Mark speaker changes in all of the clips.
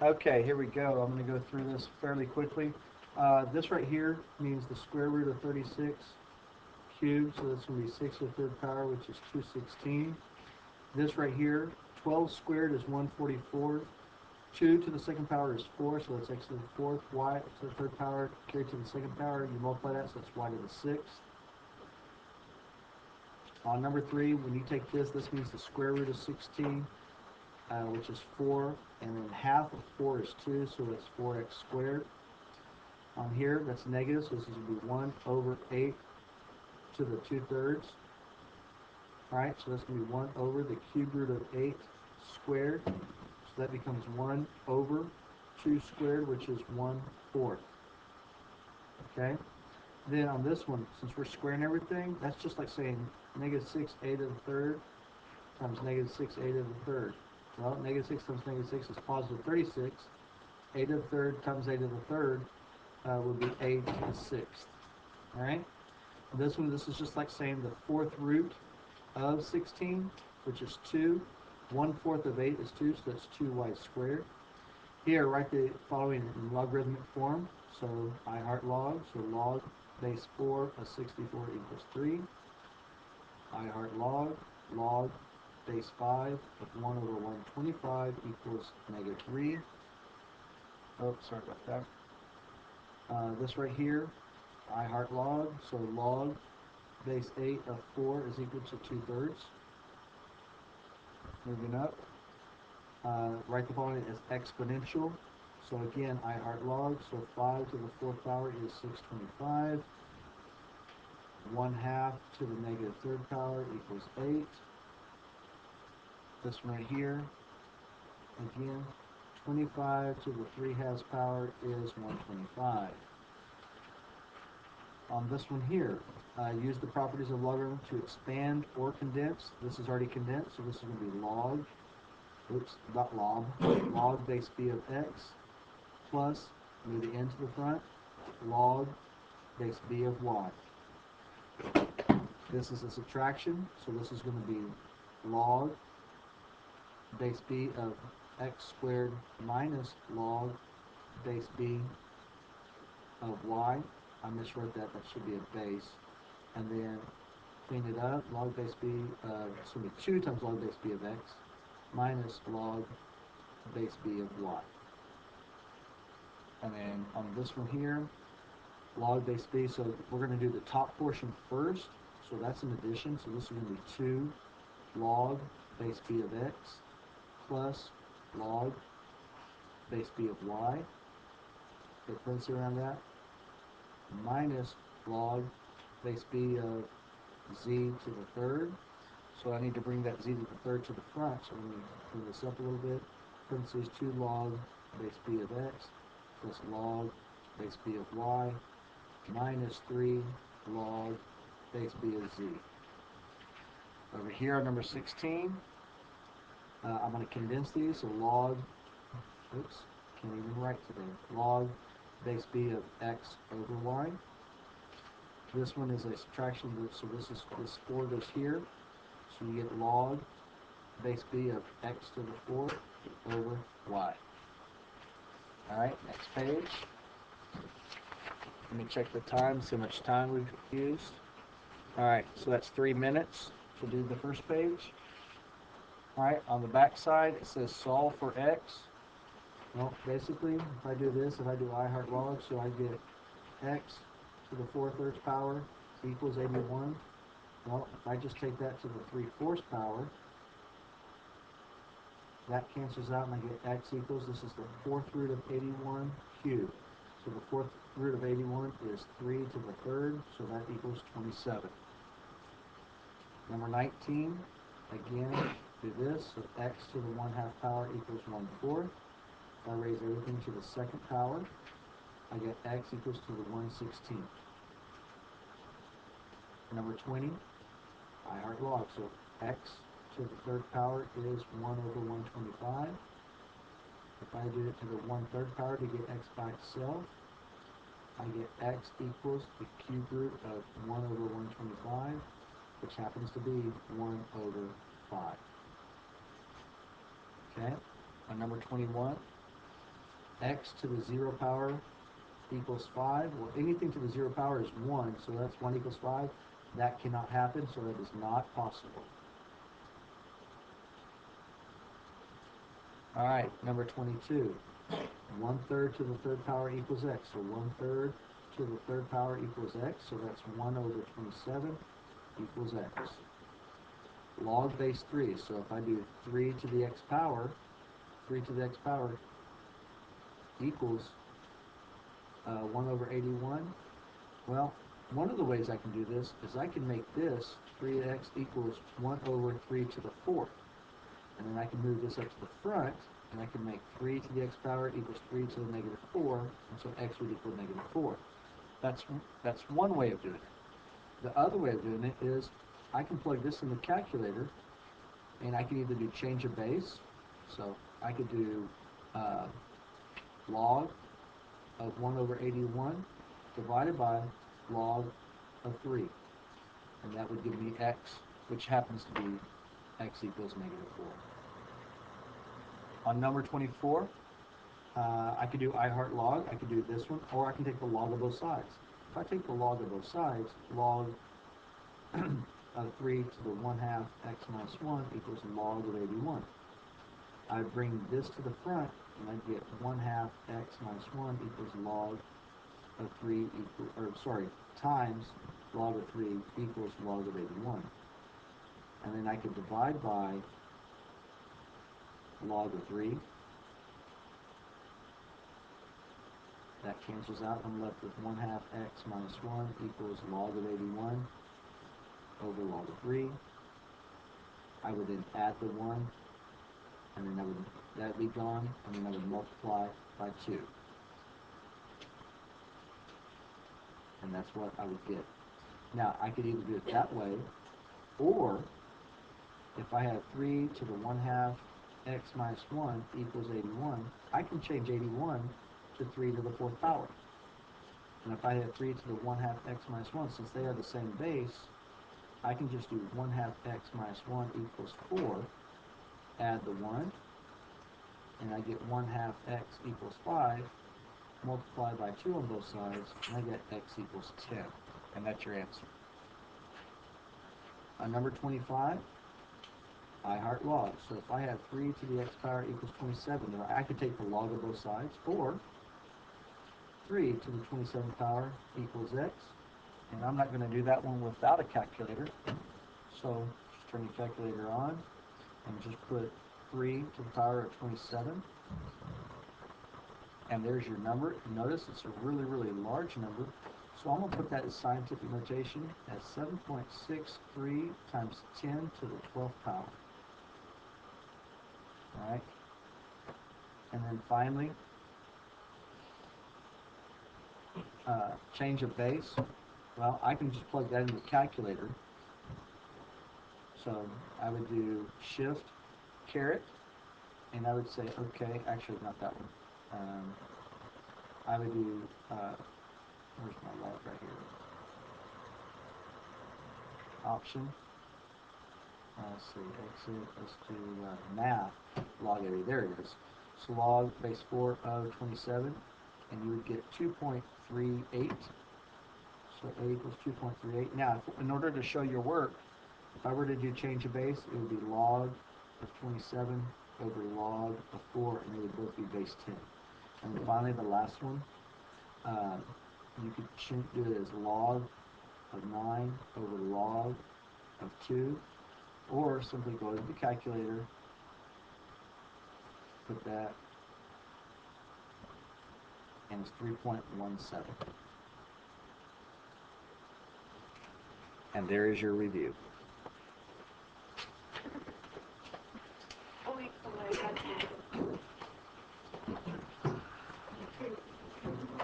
Speaker 1: Okay, here we go. I'm going to go through this fairly quickly. This right here means the square root of 36 cubed, so that's going to be 6 to the third power, which is 216. This right here, 12 squared is 144. 2 to the second power is 4, so that's x to the fourth. Y to the third power, carried to the second power. You multiply that, so that's y to the sixth. On number 3, when you take this, this means the square root of 16, which is 4, and then half of 4 is 2, so that's 4x squared. On here, that's negative, so this is going to be 1 over 8 to the 2/3. Alright, so that's going to be 1 over the cube root of 8 squared. So that becomes 1 over 2 squared, which is 1/4. Okay? Then on this one, since we're squaring everything, that's just like saying negative 6a to the third times negative 6a to the third. Well, negative 6 times negative 6 is positive 36. A to the third times a to the third would be a to the sixth. Alright? This one, this is just like saying the fourth root of 16, which is 2. 1/4 of 8 is 2, so that's 2y squared. Here, write the following in logarithmic form. So I heart log, so log base 4 of 64 equals 3. I heart log base 5 of 1 over 125 equals negative 3. Oh, sorry about that. This right here, I heart log, so log base 8 of 4 is equal to 2/3. Moving up, write the following as exponential. So again, I heart log, so 5 to the fourth power is 625. 1/2 to the negative third power equals 8. This one right here, again, 25 to the 3/2 power is 125. On this one here, use the properties of logarithm to expand or condense. This is already condensed, so this is going to be log, not log, log base b of x plus, move the n to the front, log base b of y. This is a subtraction, so this is going to be log base b of x squared minus log base b of y. I miswrote that, that should be a base. And then clean it up, log base b, it's going to be 2 times log base b of x minus log base b of y. And then on this one here, log base b, so we're going to do the top portion first, so that's an addition, so this is going to be 2 log base b of x plus log base b of y, put parentheses around that, minus log base b of z to the third. So I need to bring that z to the third to the front, so I'm going to clean this up a little bit. Parentheses 2 log base b of x plus log base b of y minus 3 log base b of z. Over here on number 16, I'm going to condense these, so log, oops, can't even write today, log base b of x over y. This one is a subtraction, so this 4 goes here, so you get log base b of x to the 4th over y. Alright, next page. Let me check the time, see how much time we've used. Alright, so that's 3 minutes to do the first page. Alright, on the back side it says solve for x. Well, basically, if I do this, if I do I heart log, so I get x to the 4/3 power equals 81. Well, if I just take that to the 3/4 power, that cancels out and I get x equals, this is the 4th root of 81 cubed. So the 4th root of 81 is 3 to the 3rd, so that equals 27. Number 19, again, do this, so x to the 1/2 power equals 1/4. If I raise everything to the 2nd power, I get x equals to the 1/16. Number 20, I heart log, so x to the 3rd power is 1 over 125. If I do it to the 1/3 power to get x by itself, I get x equals the cube root of 1 over 125, which happens to be 1 over 5. Okay, on number 21, x to the 0 power equals 5. Well, anything to the 0 power is 1, so that's 1 equals 5. That cannot happen, so that is not possible. All right, number 22. 1/3 to the 3rd power equals x. So 1/3 to the 3rd power equals x. So that's 1 over 27 equals x. Log base 3. So if I do 3 to the x power, 3 to the x power equals 1 over 81. Well, one of the ways I can do this is I can make this 3x equals 1 over 3 to the 4th. And then I can move this up to the front, and I can make 3 to the x power equals 3 to the negative 4, and so x would equal negative 4. That's one way of doing it. The other way of doing it is I can plug this in the calculator, and I can either do change of base, so I could do log of 1 over 81 divided by log of 3, and that would give me x, which happens to be x equals negative 4. On number 24, I could do I heart log, I could do this one, or I can take the log of both sides. If I take the log of both sides, log of 3 to the 1/2 x minus 1 equals log of 81. I bring this to the front, and I get 1/2 x minus 1 equals log of 3 times log of 3 equals log of 81. And then I could divide by log of 3. That cancels out. I'm left with 1/2 x minus 1 equals log of 81 over log of 3. I would then add the 1, and then that would be gone, and then I would multiply by 2. And that's what I would get. Now, I could either do it that way, or if I have 3 to the 1/2 x minus 1 equals 81, I can change 81 to 3 to the 4th power. And if I have 3 to the 1/2 x minus 1, since they are the same base, I can just do 1/2 x minus 1 equals 4, add the 1, and I get 1/2 x equals 5, multiply by 2 on both sides, and I get x equals 10. And that's your answer. On number 25, I heart log. So if I have 3 to the x power equals 27, I could take the log of both sides, or 3 to the 27th power equals x. And I'm not going to do that one without a calculator. So just turn your calculator on and just put 3 to the power of 27. And there's your number. Notice it's a really, really large number. So I'm going to put that as scientific notation as 7.63 times 10 to the 12th power. All right. And then finally, change of base. Well, I can just plug that into the calculator. So I would do shift caret, and I would say, okay, actually not that one. I would do, where's my log right here? Option. Let's see, exit, let's do math, log area, there it is. So log base 4 of 27, and you would get 2.38. So A equals 2.38. Now, in order to show your work, if I were to do change of base, it would be log of 27 over log of 4, and they would both be base 10. And then finally, the last one, you could do it as log of 9 over log of 2, or simply go to the calculator, put that, and it's 3.17. And there is your review.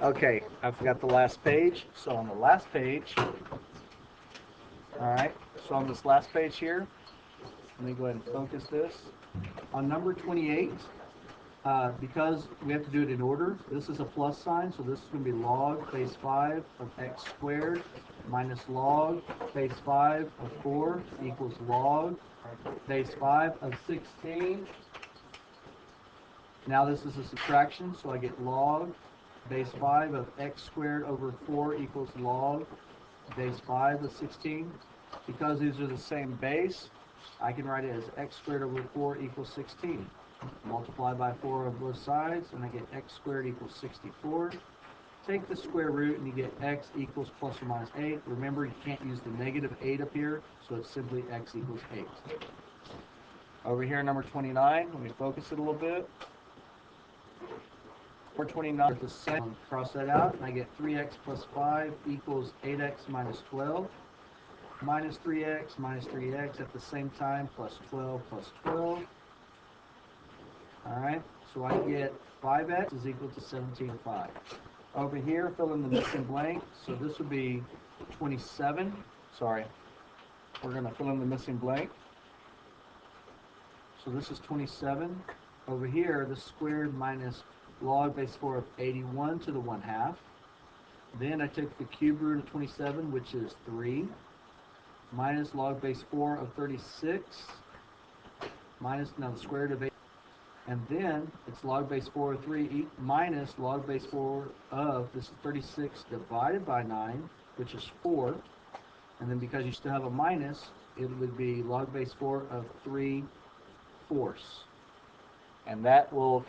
Speaker 1: Okay, I forgot the last page. So on the last page, all right, so on this last page here, let me go ahead and focus this. On number 28, because we have to do it in order, this is a plus sign, so this is going to be log base 5 of x squared minus log base 5 of 4 equals log base 5 of 16 Now this is a subtraction, so I get log base 5 of x squared over 4 equals log base 5 of 16. Because these are the same base, I can write it as x squared over 4 equals 16. Multiply by 4 on both sides, and I get x squared equals 64. Take the square root, and you get x equals plus or minus 8. Remember, you can't use the negative 8 up here, so it's simply x equals 8. Over here, number 29, let me focus it a little bit. Number 29 is the second. Cross that out, and I get 3x plus 5 equals 8x minus 12. Minus 3x at the same time, plus 12 plus 12. All right, so I get 5x is equal to 17.5. Over here, fill in the missing blank. So this would be 27. Sorry, we're going to fill in the missing blank. So this is 27. Over here, the squared minus log base 4 of 81 to the 1/2. Then I took the cube root of 27, which is 3, minus log base 4 of 36, minus, now the square root of 8. And then it's log base 4 of 3 minus log base 4 of, this is 36 divided by 9, which is 4. And then because you still have a minus, it would be log base 4 of 3/4. And that will